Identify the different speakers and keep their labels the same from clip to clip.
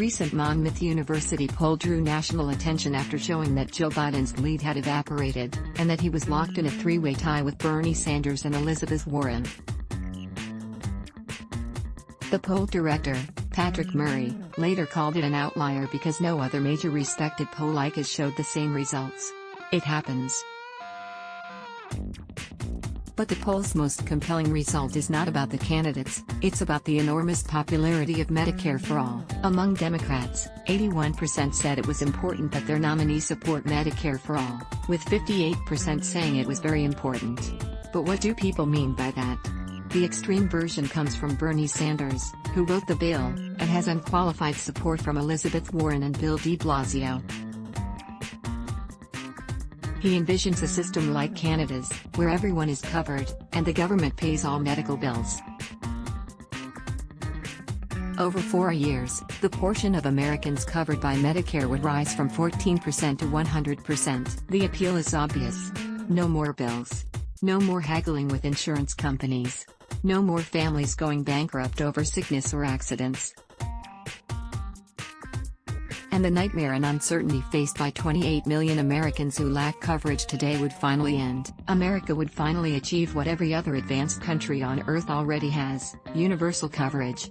Speaker 1: recent Monmouth University poll drew national attention after showing that Joe Biden's lead had evaporated, and that he was locked in a three-way tie with Bernie Sanders and Elizabeth Warren. The poll director, Patrick Murray, later called it an outlier because no other major respected poll like it showed the same results. It happens. But the poll's most compelling result is not about the candidates, it's about the enormous popularity of Medicare for All. Among Democrats, 81% said it was important that their nominee support Medicare for All, with 58% saying it was very important. But what do people mean by that? The extreme version comes from Bernie Sanders, who wrote the bill, and has unqualified support from Elizabeth Warren and Bill de Blasio. He envisions a system like Canada's, where everyone is covered, and the government pays all medical bills. Over 4 years, the portion of Americans covered by Medicare would rise from 14% to 100%. The appeal is obvious. No more bills. No more haggling with insurance companies. No more families going bankrupt over sickness or accidents. And the nightmare and uncertainty faced by 28 million Americans who lack coverage today would finally end. America would finally achieve what every other advanced country on Earth already has: universal coverage.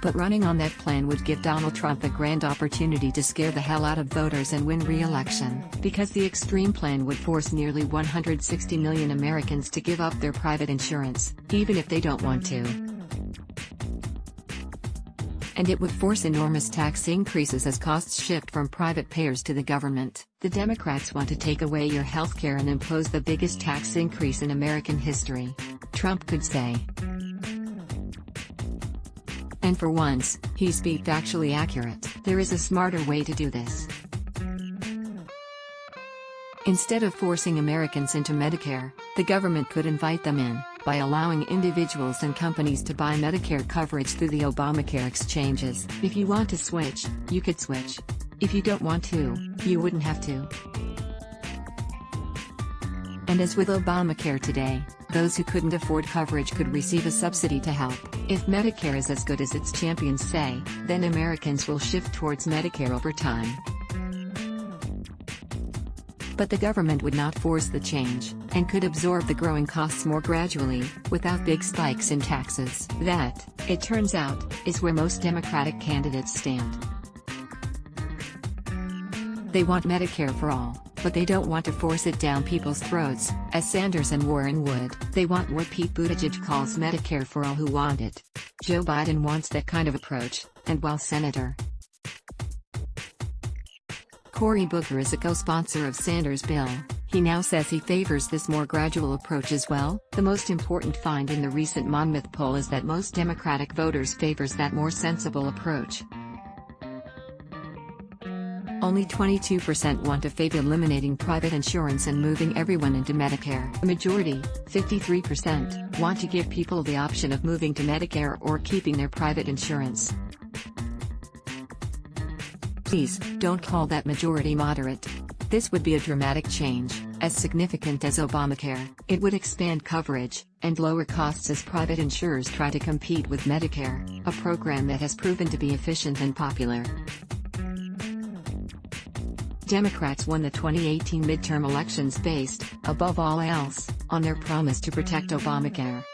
Speaker 1: But running on that plan would give Donald Trump a grand opportunity to scare the hell out of voters and win re-election, because the extreme plan would force nearly 160 million Americans to give up their private insurance, even if they don't want to. And it would force enormous tax increases as costs shift from private payers to the government. The Democrats want to take away your healthcare and impose the biggest tax increase in American history. Trump could say. And for once, he's being factually accurate. There is a smarter way to do this. Instead of forcing Americans into Medicare, the government could invite them in, by allowing individuals and companies to buy Medicare coverage through the Obamacare exchanges. If you want to switch, you could switch. If you don't want to, you wouldn't have to. And as with Obamacare today, those who couldn't afford coverage could receive a subsidy to help. If Medicare is as good as its champions say, then Americans will shift towards Medicare over time. But the government would not force the change, and could absorb the growing costs more gradually, without big spikes in taxes. That, it turns out, is where most Democratic candidates stand. They want Medicare for all, but they don't want to force it down people's throats, as Sanders and Warren would. They want what Pete Buttigieg calls Medicare for all who want it. Joe Biden wants that kind of approach, and while Senator Cory Booker is a co-sponsor of Sanders' bill, he now says he favors this more gradual approach as well. The most important find in the recent Monmouth poll is that most Democratic voters favors that more sensible approach. Only 22% want to favor eliminating private insurance and moving everyone into Medicare. The majority, 53%, want to give people the option of moving to Medicare or keeping their private insurance. Please, don't call that majority moderate. This would be a dramatic change, as significant as Obamacare. It would expand coverage, and lower costs as private insurers try to compete with Medicare, a program that has proven to be efficient and popular. Democrats won the 2018 midterm elections based, above all else, on their promise to protect Obamacare.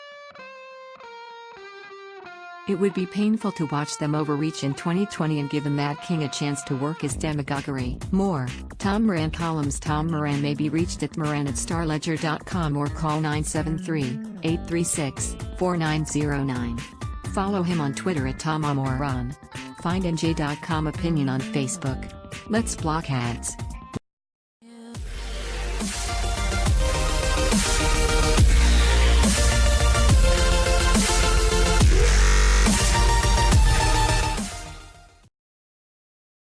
Speaker 1: It would be painful to watch them overreach in 2020 and give the Mad King a chance to work his demagoguery. More, Tom Moran columns. Tom Moran may be reached at moran@starledger.com or call 973-836-4909. Follow him on Twitter at TomMoran. Find NJ.com opinion on Facebook. Let's block ads.